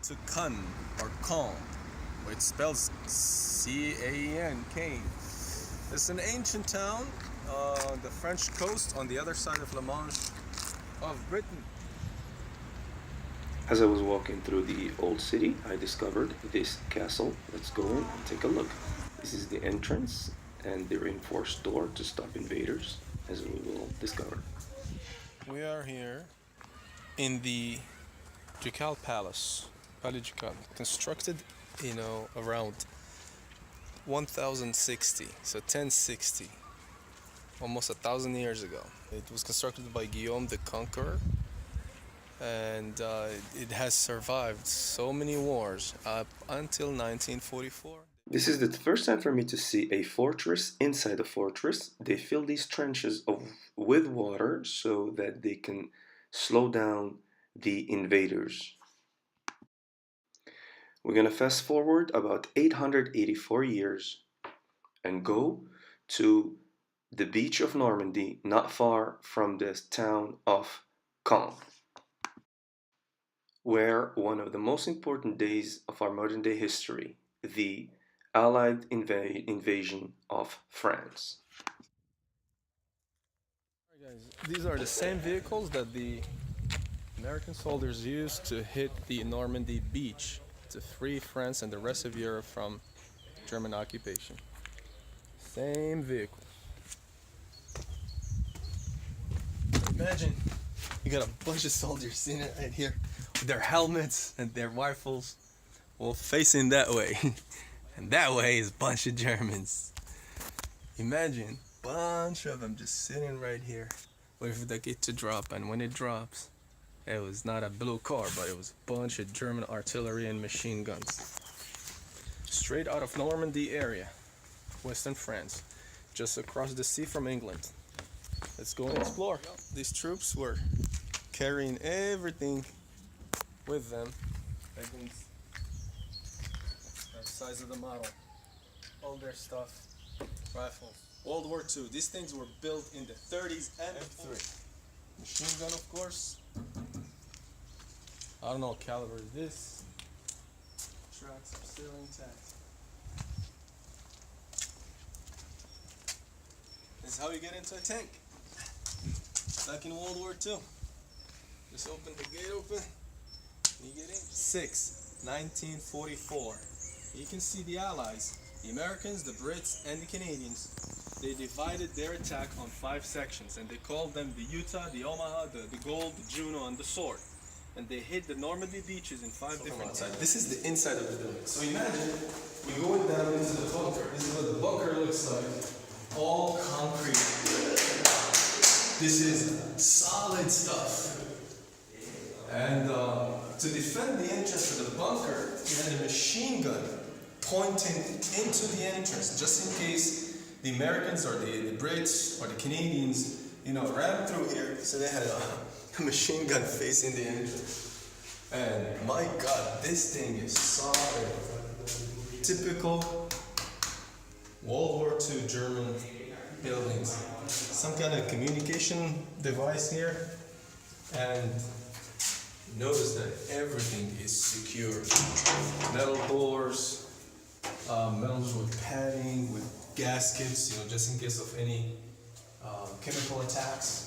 To Caen or Caen, which spells C-A-E-N, Caen. It's an ancient town on the French coast on the other side of La Manche of Britain. As I was walking through the old city, I discovered this castle. Let's go in and take a look. This is the entrance and the reinforced door to stop invaders, as we will discover. We are here in the Ducal Palace, Palais Ducal, constructed, around 1060, so 1060, almost 1,000 years ago. It was constructed by Guillaume the Conqueror, and it has survived so many wars up until 1944. This is the first time for me to see a fortress inside a fortress. They fill these trenches with water so that they can slow down the invaders. We're going to fast forward about 884 years and go to the beach of Normandy, not far from the town of Caen, where one of the most important days of our modern day history, the Allied invasion of France. Alright, guys, these are the same vehicles that the American soldiers used to hit the Normandy beach to free France and the rest of Europe from German occupation. Same vehicle. Imagine you got a bunch of soldiers sitting right here with their helmets and their rifles, all facing that way. And that way is a bunch of Germans. Imagine a bunch of them just sitting right here waiting for the gate to drop, and when it drops, it was not a blue car, but it was a bunch of German artillery and machine guns. Straight out of Normandy area, Western France, just across the sea from England. Let's go and explore. These troops were carrying everything with them. Wagons, the size of the model, all their stuff, rifles. World War II. These things were built in the 30s and 40s. Machine gun, of course. I don't know what caliber is this. Tracks are still intact. This is how you get into a tank. Back in World War II. Just open the gate open, and you get in. 1944. You can see the Allies, the Americans, the Brits, and the Canadians. They divided their attack on 5 sections, and they called them the Utah, the Omaha, the Gold, the Juno, and the Sword. And they hit the Normandy beaches in 5 different sides. This is the inside of the building. So imagine we're going down into the bunker. This is what the bunker looks like. All concrete. This is solid stuff. And to defend the entrance to the bunker, we had a machine gun pointing into the entrance, just in case the Americans or the Brits or the Canadians, ran through here. So they had a machine gun facing the entrance. And my God, this thing is solid. Typical World War II German buildings. Some kind of communication device here. And notice that everything is secure. Metal doors, metals with padding, with gaskets, just in case of any chemical attacks.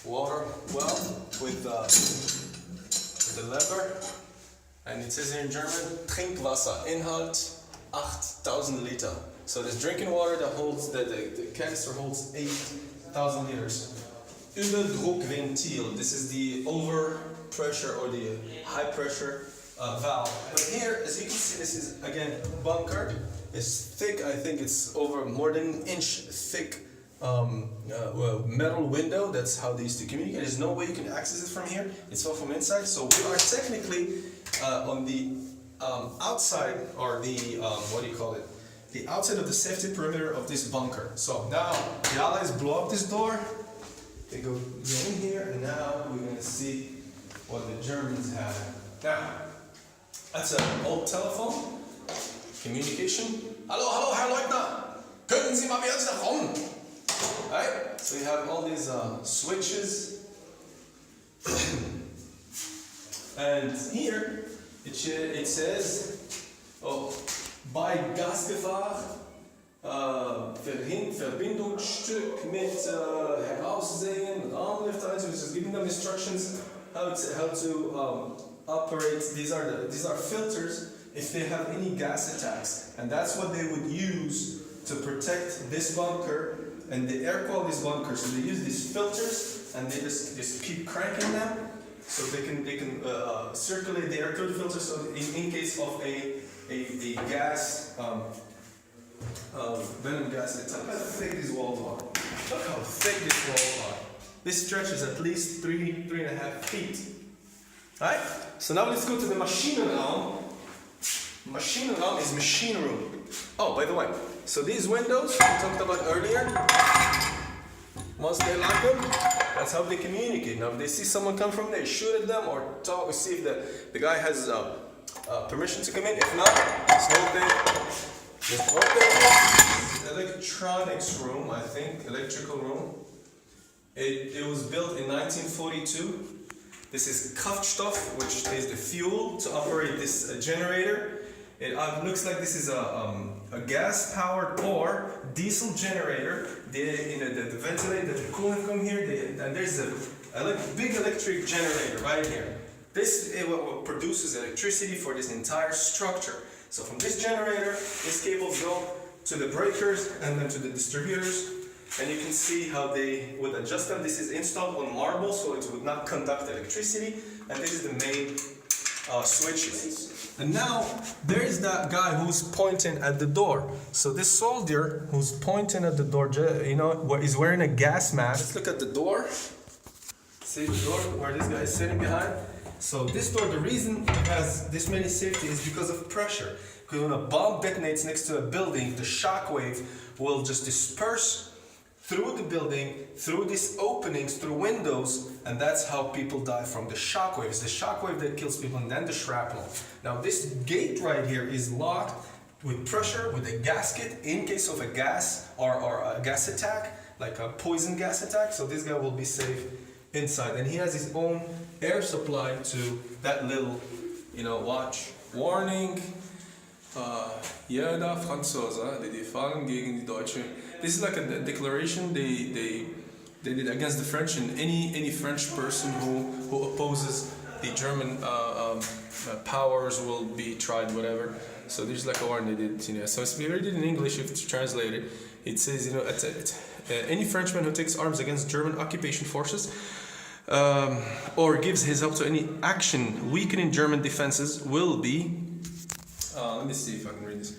Water well with the lever, and it says here in German, Trinkwasser, Inhalt 8,000 Liter. So this drinking water that holds, the canister holds 8,000 liters. Überdruckventil, this is the overpressure or the high pressure valve. But here, as you can see, this is again bunker. It's thick. I think it's over more than an inch thick metal window. That's how they used to communicate. There's no way you can access it from here. It's all from inside. So we are technically on the outside, or the the outside of the safety perimeter of this bunker. So now the Allies blow up this door. They go in here, and now we're going to see what the Germans have. Now, that's an old telephone. Communication. Hallo, Herr Leutnant. Können Sie mal wieder kommen? Right? So you have all these switches. And here it says, oh, bei Gasgefahr, Verbindungsstück mit Heraussehen und Armlift, which is giving them instructions how to operate. These are filters if they have any gas attacks, and that's what they would use to protect this bunker and the air quality bunker. So they use these filters and they just keep cranking them so they can circulate the air through the filter. So in case of a gas venom gas attack, look how thick these walls are. Look how thick these walls are. This stretches at least 3.5 feet. Alright? So now let's go to the Maschinenraum. Maschinenraum is machine room. Oh, by the way, so these windows we talked about earlier, once they lock them, that's how they communicate. Now if they see someone come from there, shoot at them or talk, or see if the guy has permission to come in. If not, just hold there. Electronics room, I think, electrical room. It was built in 1942. This is Kraftstoff, which is the fuel to operate this generator. It looks like this is a gas-powered or diesel generator. The ventilator, the coolant come here, and there's a big electric generator right here. This is what produces electricity for this entire structure. So from this generator, these cables go to the breakers and then to the distributors. And you can see how they would adjust them. This is installed on marble, so it would not conduct electricity. And this is the main switches. And now, there is that guy who's pointing at the door. So this soldier who's pointing at the door, you know, is wearing a gas mask. Let's look at the door. See the door where this guy is sitting behind? So this door, the reason it has this many safety is because of pressure. Because when a bomb detonates next to a building, the shock wave will just disperse through the building, through these openings, through windows, and that's how people die from the shock waves. The shock wave that kills people, and then the shrapnel. Now this gate right here is locked with pressure, with a gasket, in case of a gas or a gas attack, like a poison gas attack, so this guy will be safe inside. And he has his own air supply to that little, you know, watch. Warning, jeder Franzose, die fahren gegen die Deutsche. This is like a declaration they did against the French, and any French person who opposes the German powers will be tried, whatever. So there's like a warning they did, you know. So if you read it in English, if it's translated, it says, you know, any Frenchman who takes arms against German occupation forces or gives his help to any action weakening German defenses will be, let me see if I can read this,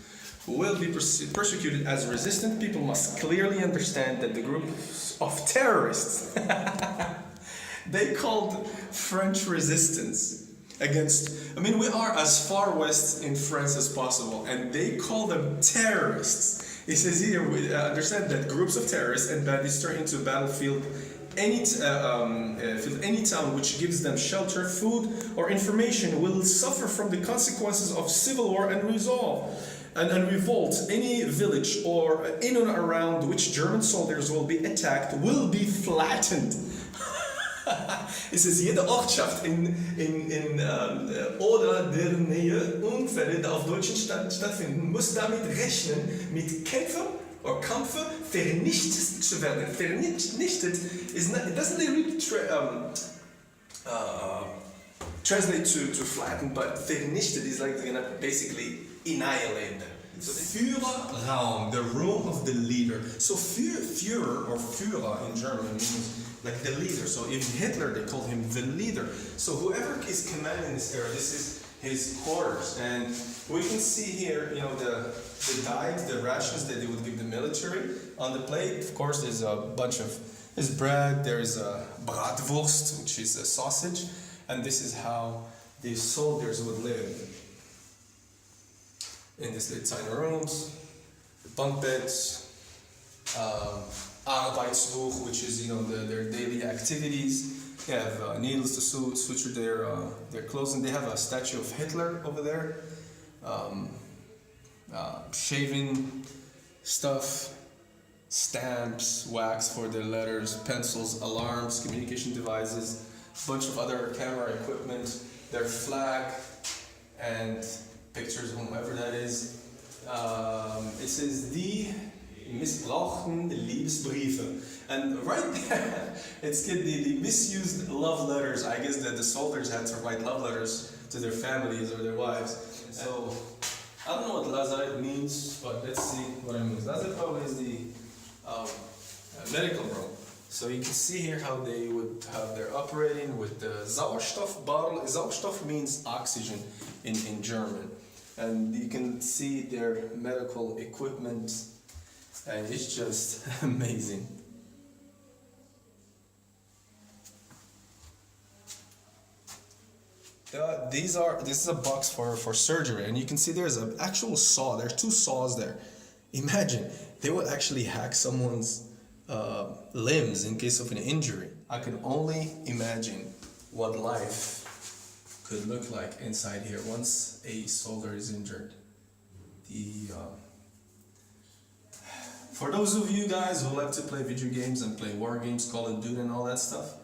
will be persecuted as resistant. People must clearly understand that the group of terrorists they called French resistance against, I mean, we are as far west in France as possible, and they call them terrorists. It says here, we understand that groups of terrorists and bandits turn into a battlefield any town which gives them shelter, food, or information will suffer from the consequences of civil war and revolt. Any village or in and around which German soldiers will be attacked will be flattened. Es ist jede Ortschaft in oder deren Nähe Unfälle, die auf Deutschen stattfinden, muss damit rechnen, mit Kämpfen or Kampfe vernichtet zu werden. Vernichtet is not, it doesn't really translate to flatten, but vernichtet is like they're gonna basically annihilate them. So the Führerraum, the room of the leader. So Führer or Führer in German means like the leader. So even Hitler, they called him the leader. So whoever is commanding this era, this is his quarters. And we can see here, you know, the diet, the rations that they would give the military. On the plate, of course, there's a bunch of, there's bread, there's a bratwurst, which is a sausage. And this is how these soldiers would live. In these little tiny rooms, bunk beds, Arbeitsbuch, which is, you know, their daily activities. They have needles to suture their clothes, and they have a statue of Hitler over there. Shaving stuff, stamps, wax for their letters, pencils, alarms, communication devices, a bunch of other camera equipment. their flag and pictures of whomever that is. It says die missbrauchten Liebesbriefe. And right there, it's the misused love letters. I guess that the soldiers had to write love letters to their families or their wives. So, I don't know what Lazarette means, but let's see what it means. Lazarette is the medical room. So you can see here how they would have their operating with the Sauerstoff bottle. Sauerstoff means oxygen in German. And you can see their medical equipment, and it's just amazing. This is a box for surgery, and you can see there's an actual saw. There's two saws there. Imagine, they would actually hack someone's limbs in case of an injury. I can only imagine what life could look like inside here once a soldier is injured. For those of you guys who like to play video games and play war games, Call of Duty and all that stuff,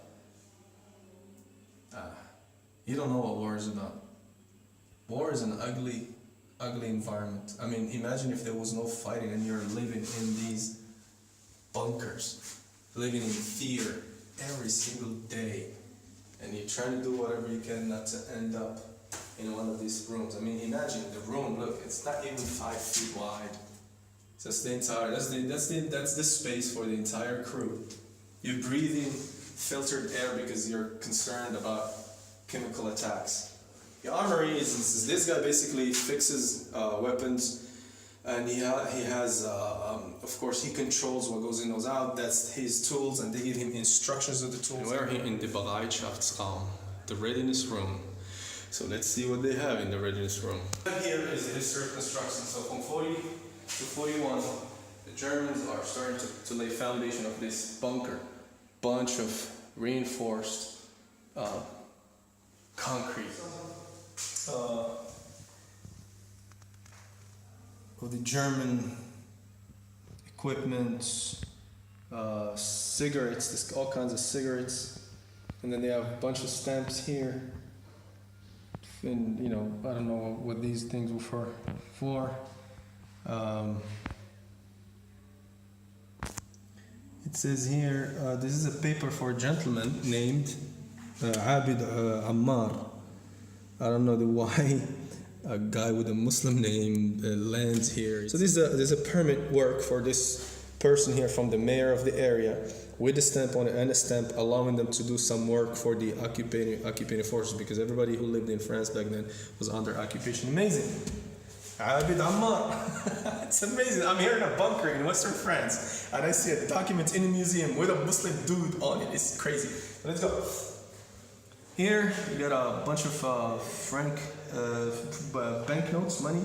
you don't know what war is about. War is an ugly, ugly environment. I mean, imagine if there was no fighting and you're living in these bunkers, living in fear every single day, and you're trying to do whatever you can not to end up in one of these rooms. I mean, imagine the room. Look, it's not even 5 feet wide. That's the entire. That's the space for the entire crew. You're breathing filtered air because you're concerned about chemical attacks. The armory is this guy basically fixes weapons, and he has of course he controls what goes in goes out. That's his tools, and they give him instructions of the tools. And we're here in the Bereitschaftsraum, the readiness room. So let's see what they have in the readiness room. Here is the history of construction. So from 40 to 41, the Germans are starting to lay foundation of this bunker. Bunch of reinforced concrete. Of the German equipment, cigarettes, all kinds of cigarettes, and then they have a bunch of stamps here. And you know, I don't know what these things were for. It says here, this is a paper for a gentleman named Abid Ammar. I don't know why a guy with a Muslim name lands here. So there's a permit work for this person here from the mayor of the area with a stamp on it and a stamp allowing them to do some work for the occupying forces, because everybody who lived in France back then was under occupation. Amazing. Abid Ammar. It's amazing. I'm here in a bunker in Western France and I see a document in a museum with a Muslim dude on it. It's crazy. Let's go. Here you got a bunch of franc banknotes, money.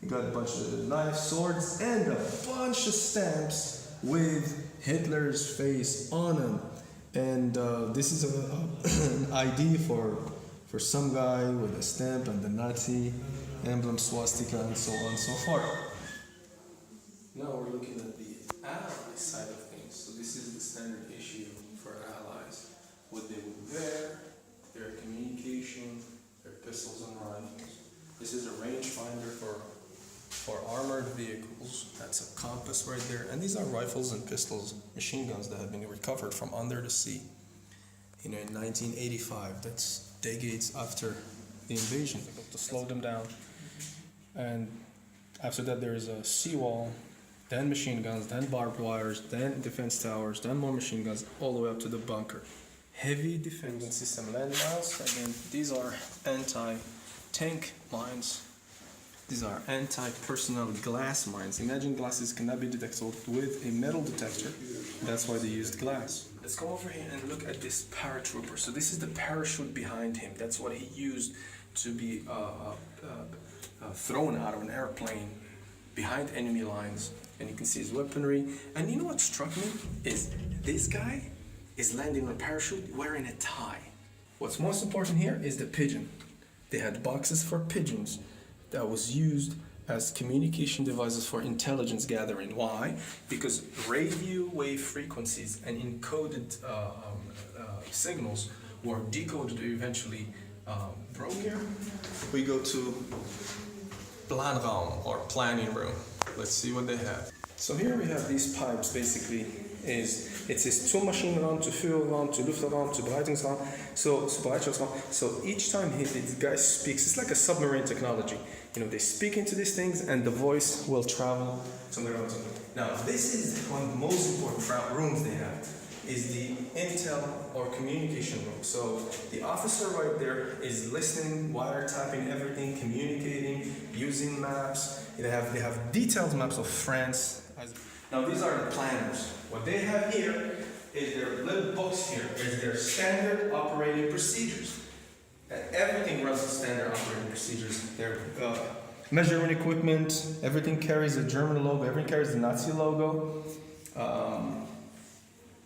You got a bunch of knives, swords, and a bunch of stamps with Hitler's face on them. And this is an ID for some guy with a stamp and the Nazi emblem, swastika, and so on and so forth. Now we're looking at the Allies side of things. So this is the standard issue for Allies. What they would wear, their communication, their pistols and rifles. This is a rangefinder for armored vehicles. That's a compass right there. And these are rifles and pistols, machine guns that have been recovered from under the sea. You know, in 1985. That's decades after the invasion, to slow them down. And after that there is a seawall, then machine guns, then barbed wires, then defense towers, then more machine guns, all the way up to the bunker. Heavy defense. You can see some landmines. Again, these are anti-tank mines. These are anti-personnel glass mines. Imagine glasses cannot be detected with a metal detector. That's why they used glass. Let's go over here and look at this paratrooper. So this is the parachute behind him. That's what he used to be thrown out of an airplane behind enemy lines. And you can see his weaponry. And you know what struck me is this guy is landing on a parachute wearing a tie. What's most important here is the pigeon. They had boxes for pigeons that was used as communication devices for intelligence gathering. Why? Because radio wave frequencies and encoded signals were decoded eventually room here. We go to Planraum or planning room. Let's see what they have. So here we have these pipes. Basically, it says zur Maschinenraum, zu Führerraum, zu Luftraum, zu Bereitungsraum. So each time the guy speaks, it's like a submarine technology. You know, they speak into these things, and the voice will travel somewhere else. Now, this is one of the most important rooms they have. Is the intel or communication room. So the officer right there is listening, wiretapping everything, communicating, using maps. They have detailed maps of France. Now these are the planners. What they have here is their little books here. Is their standard operating procedures. And everything runs on standard operating procedures. Their measuring equipment, everything carries a German logo, everything carries the Nazi logo.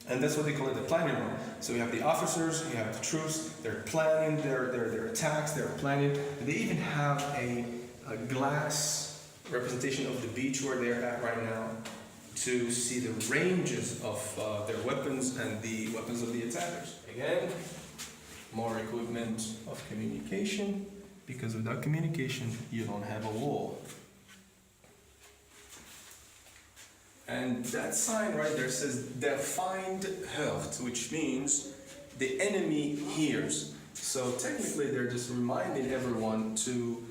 And that's what they call it, the planning room. So you have the officers, you have the troops, they're planning their attacks, they're planning. And they even have a glass representation of the beach where they're at right now to see the ranges of their weapons and the weapons of the attackers. Again, more equipment of communication, because without communication, you don't have a war. And that sign right there says Der Feind hört, which means the enemy hears. So technically they're just reminding everyone to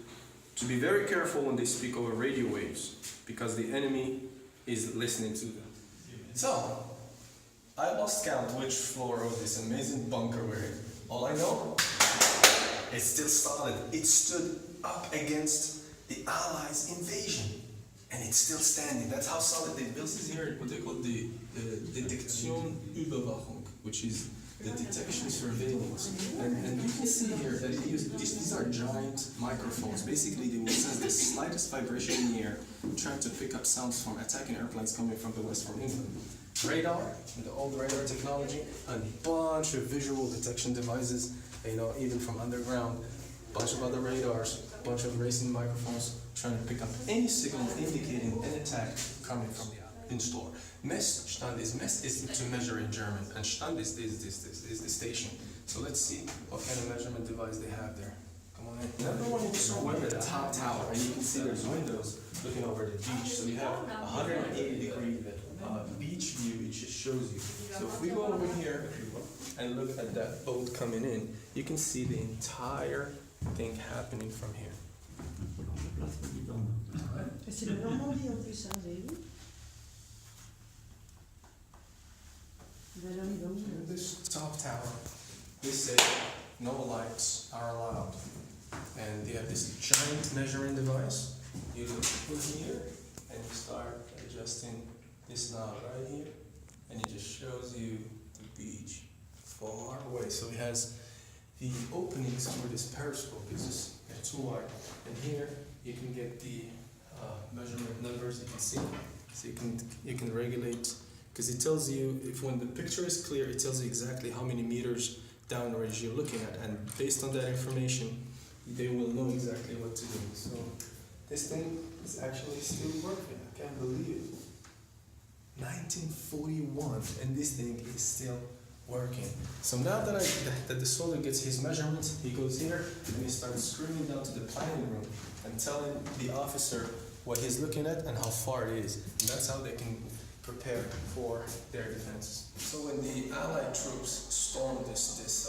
be very careful when they speak over radio waves, because the enemy is listening to them. So, I lost count which floor of this amazing bunker we're in. All I know, it's still solid. It stood up against the Allies' invasion. And it's still standing. That's how solid they built this here. What they call the Detektion Überwachung, which is the detection surveillance. And you can see here that these are giant microphones. Basically, they will sense the slightest vibration in the air, trying to pick up sounds from attacking airplanes coming from the west, from England. Radar, the old radar technology, a bunch of visual detection devices, you know, even from underground, bunch of other radars, bunch of racing microphones, trying to pick up any signal indicating an attack coming from the in-store. Messstand is to measure in German, and Stand is the station. So let's see what kind of measurement device they have there. Come on in. Number one, we're at the top tower, and you can see there's windows looking over the beach. So you have 180-degree beach view. It just shows you. So if we go over here and look at that boat coming in, you can see the entire thing happening from here. C'est le Normandy en plus, hein, vous avez vu? This top tower, they say no lights are allowed. And they have this giant measuring device. You put here and you start adjusting this knob right here, and it just shows you the beach far away. So it has the openings for this periscope. It's just too wide. And here you can get the measurement numbers. You can see, so you can regulate, because it tells you, if when the picture is clear, it tells you exactly how many meters downrange you're looking at, and based on that information, they will know exactly what to do. So this thing is actually still working. I can't believe it. 1941, and this thing is still working. So now that the soldier gets his measurements, he goes here and he starts screaming down to the planning room and telling the officer what he's looking at and how far it is. And that's how they can prepare for their defenses. So when the Allied troops stormed this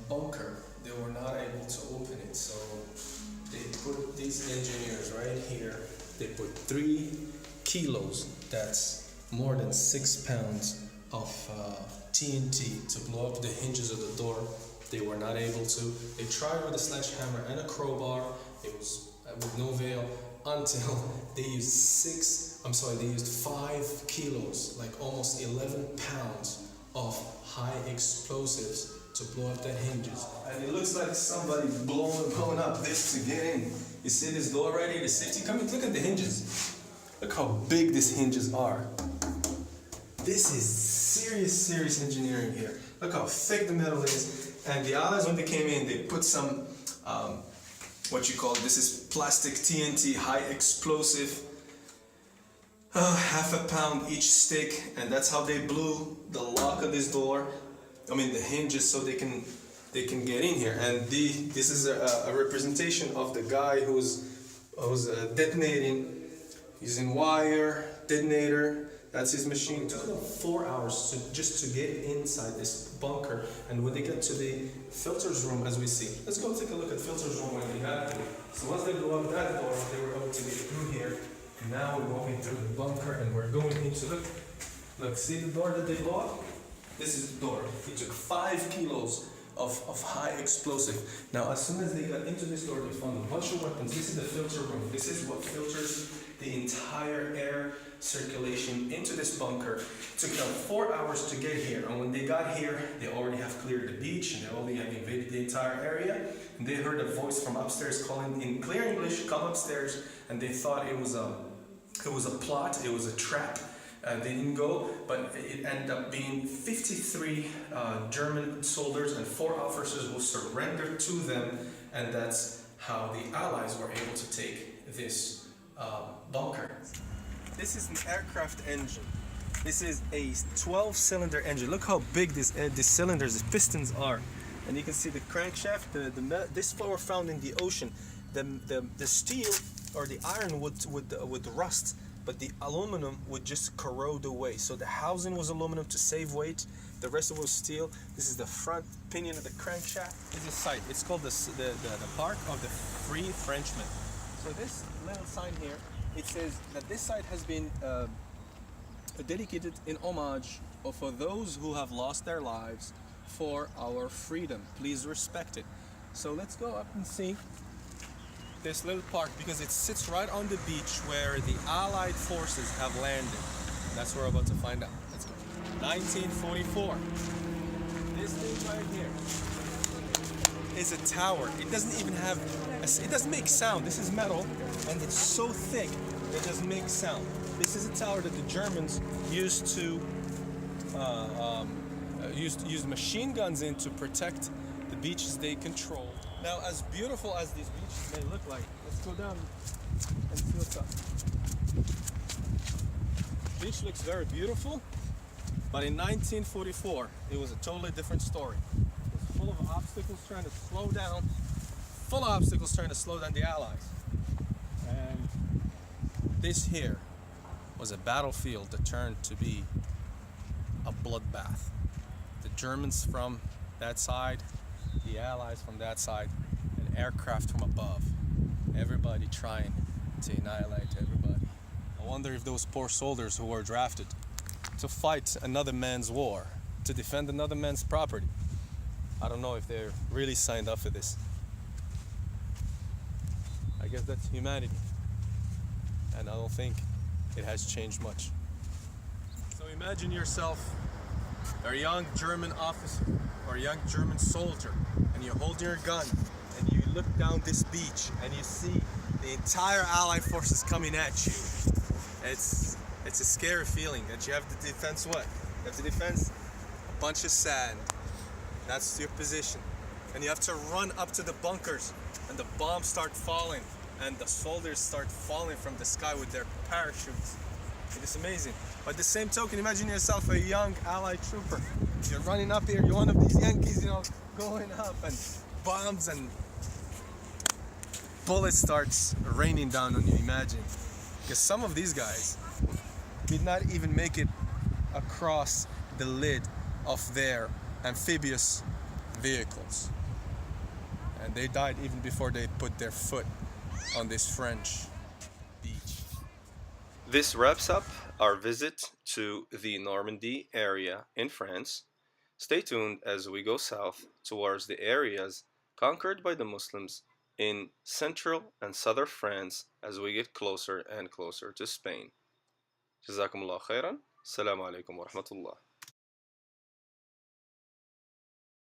bunker, they were not able to open it. So they put these engineers right here. They put 3 kilos, that's more than 6 pounds, of TNT to blow up the hinges of the door. They were not able to. They tried with a sledgehammer and a crowbar. It was with no avail until they used 5 kilos, like almost 11 pounds of high explosives to blow up that hinges. And it looks like somebody blowing up this to get in. You see this door right here, the safety coming? Look at the hinges. Look how big these hinges are. This is serious engineering here. Look how thick the metal is. And the Allies, when they came in, they put some, this is plastic TNT, high explosive, half a pound each stick. And that's how they blew the lock of this door. I mean the hinges, so they can they can get in here. And this is a representation of the guy who's detonating using wire, detonator. That's his machine. It took them 4 hours just to get inside this bunker. And when they get to the filters room, as we see, let's go take a look at filters room when they got to it. So once they blew up that door, they were able to get through here. And now we're going through the bunker and we're going into look, see the door that they blew up? This is the door. It took 5 kilos of high explosive. Now, as soon as they got into this door, they found a bunch of weapons. This is the filter room. This is what filters the entire air circulation into this bunker. It took them 4 hours to get here. And when they got here, they already have cleared the beach and they already have invaded the entire area. And they heard a voice from upstairs calling in clear English, come upstairs. And they thought it was a plot, it was a trap. They didn't go, but it ended up being 53 German soldiers and 4 officers who surrendered to them, and that's how the Allies were able to take this bunker. This is an aircraft engine. This is a 12-cylinder engine. Look how big the cylinders, the pistons are. And you can see the crankshaft. This were found in the ocean. The steel or the iron would rust, but the aluminum would just corrode away. So the housing was aluminum to save weight. The rest of it was steel. This is the front pinion of the crankshaft. This is a site. It's called the Park of the Free Frenchmen. So this little sign here, it says that this site has been dedicated in homage for those who have lost their lives for our freedom. Please respect it. So let's go up and see this little park, because it sits right on the beach where the Allied forces have landed. That's what we're about to find out. Let's go. 1944. This thing right here is a tower. It doesn't even have, it doesn't make sound. This is metal and it's so thick that it doesn't make sound. This is a tower that the Germans used to use machine guns in to protect the beaches they control. Now, as beautiful as these beaches may look like, let's go down and see what's up. The beach looks very beautiful, but in 1944, it was a totally different story. It was full of obstacles trying to slow down, the Allies. And this here was a battlefield that turned to be a bloodbath. The Germans from that side, the Allies from that side, and aircraft from above. Everybody trying to annihilate everybody. I wonder if those poor soldiers who were drafted to fight another man's war, to defend another man's property, I don't know if they're really signed up for this. I guess that's humanity. And I don't think it has changed much. So imagine yourself a young German officer or a young German soldier, and you're holding your gun and you look down this beach and you see the entire Allied forces coming at you. It's a scary feeling that you have to defense what? You have to defense a bunch of sand. That's your position. And you have to run up to the bunkers and the bombs start falling and the soldiers start falling from the sky with their parachutes. It is amazing. By the same token, imagine yourself a young Allied trooper. You're running up here, you're one of these Yankees, going up, and bombs and bullets starts raining down on you, imagine. Because some of these guys did not even make it across the lid of their amphibious vehicles. And they died even before they put their foot on this French beach. This wraps up our visit to the Normandy area in France. Stay tuned as we go south towards the areas conquered by the Muslims in central and southern France as we get closer and closer to Spain. Jazakumullah khairan. Assalamu alaikum wa rahmatullah.